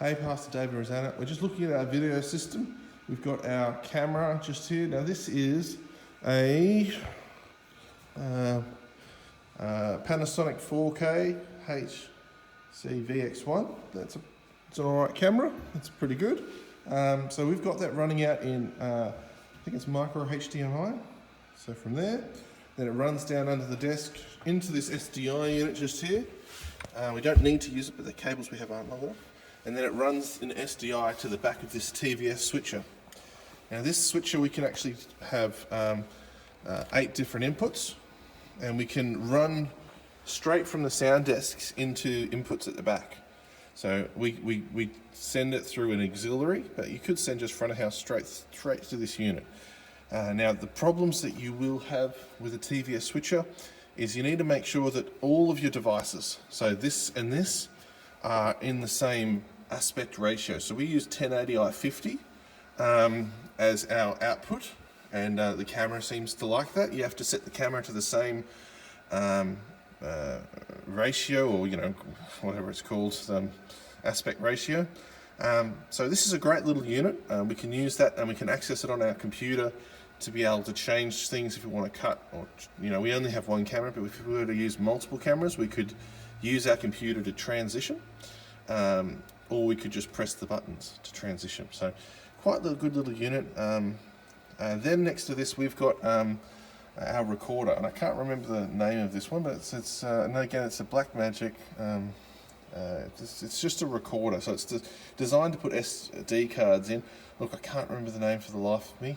Hey, Pastor David Rosanna. We're just looking at our video system. We've got our camera just here. Now this is a Panasonic 4K HC-VX1. It's an alright camera. It's pretty good. So we've got that running out in, I think it's micro HDMI. So from there, then it runs down under the desk into this SDI unit just here. We don't need to use it, but the cables we have aren't long enough. And then it runs an SDI to the back of this TVS switcher. Now this switcher we can actually have 8 different inputs, and we can run straight from the sound desks into inputs at the back. So we send it through an auxiliary, but you could send just front of house straight to this unit. Now the problems that you will have with a TVS switcher is you need to make sure that all of your devices, so this and this, are in the same aspect ratio. So we use 1080x50 as our output, and the camera seems to like that. You have to set the camera to the same ratio, or whatever it's called, aspect ratio. So this is a great little unit. We can use that, and we can access it on our computer to be able to change things if we want to cut, or we only have one camera, but if we were to use multiple cameras, we could use our computer to transition, or we could just press the buttons to transition. So quite a good little unit. Then next to this we've got our recorder, and I can't remember the name of this one, but it's a Blackmagic. It's just a recorder, so it's designed to put SD cards in. Look, I can't remember the name for the life of me.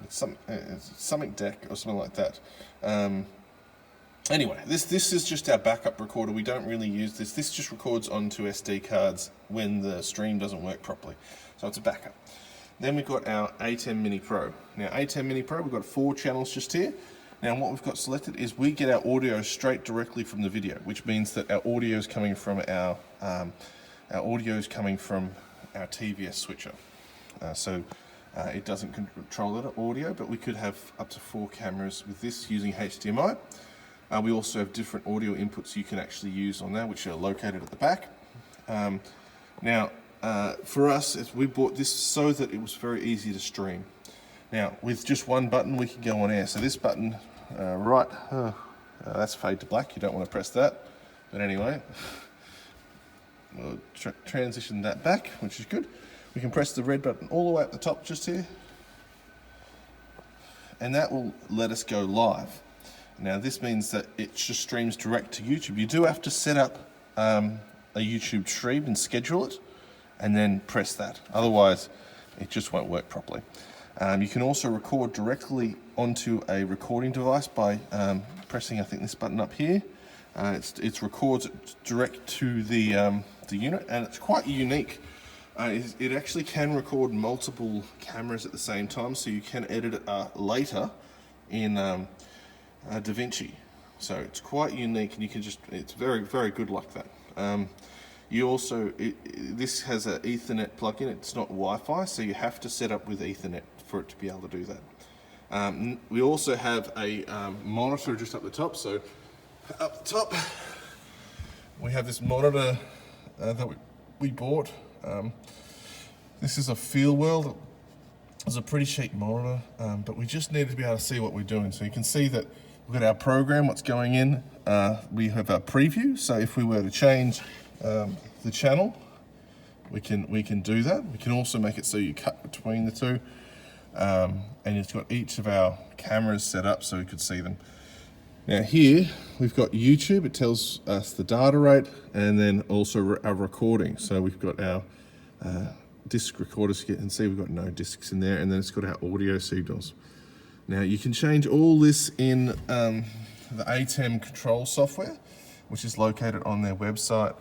It's something deck or something like that. Anyway, this is just our backup recorder. We don't really use this. This just records onto SD cards when the stream doesn't work properly. So it's a backup. Then we've got our ATEM Mini Pro. Now ATEM Mini Pro, we've got 4 channels just here. Now what we've got selected is we get our audio straight directly from the video, which means that our audio is coming from our TVS switcher. So it doesn't control that audio, but we could have up to 4 cameras with this using HDMI. We also have different audio inputs you can actually use on there, which are located at the back. Now, for us, we bought this so that it was very easy to stream. Now, with just one button, we can go on air. So this button, that's fade to black. You don't want to press that. But anyway, we'll transition that back, which is good. We can press the red button all the way at the top just here, and that will let us go live. Now this means that it just streams direct to YouTube. You do have to set up a YouTube stream and schedule it, and then press that. Otherwise, it just won't work properly. You can also record directly onto a recording device by pressing, I think, this button up here. It records direct to the unit, and it's quite unique. It actually can record multiple cameras at the same time, so you can edit it later in DaVinci. So it's quite unique, and you can it's very, very good like that. You also, this has an Ethernet plug-in. It's not Wi-Fi, so you have to set up with Ethernet for it to be able to do that. We also have a monitor just up the top. So up the top, we have this monitor that we bought. This is a FieldWorld. It's a pretty cheap monitor, but we just needed to be able to see what we're doing. So you can see that we've got our program, what's going in. We have our preview. So if we were to change the channel, we can do that. We can also make it so you cut between the two. And it's got each of our cameras set up so we could see them. Now here, we've got YouTube. It tells us the data rate, and then also our recording. So we've got our disc recorders. You can see we've got no discs in there, and then it's got our audio signals. Now you can change all this in the ATEM control software, which is located on their website,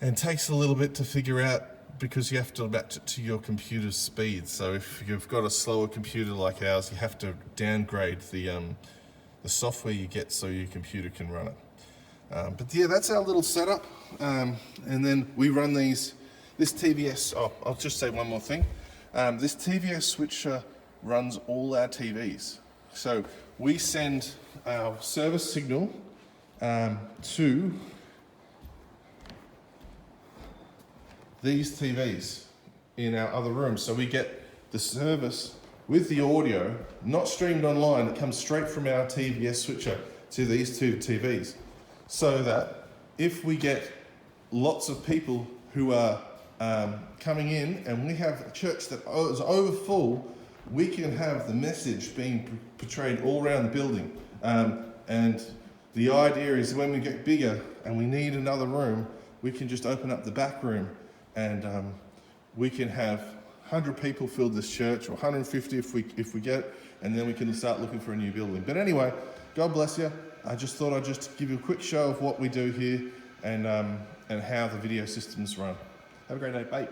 and takes a little bit to figure out because you have to adapt it to your computer's speed. So if you've got a slower computer like ours, you have to downgrade the software you get so your computer can run it. But yeah, that's our little setup. And then we run this TVS, I'll just say one more thing. This TVS switcher runs all our TVs. So we send our service signal to these TVs in our other rooms. So we get the service with the audio, not streamed online, it comes straight from our TVS switcher to these two TVs. So that if we get lots of people who are coming in and we have a church that is over full, we can have the message being portrayed all around the building. And the idea is when we get bigger and we need another room, we can just open up the back room and we can have 100 people fill this church, or 150 if we get it, and then we can start looking for a new building. But anyway, God bless you. I just thought I'd just give you a quick show of what we do here and how the video systems run. Have a great day. Bye.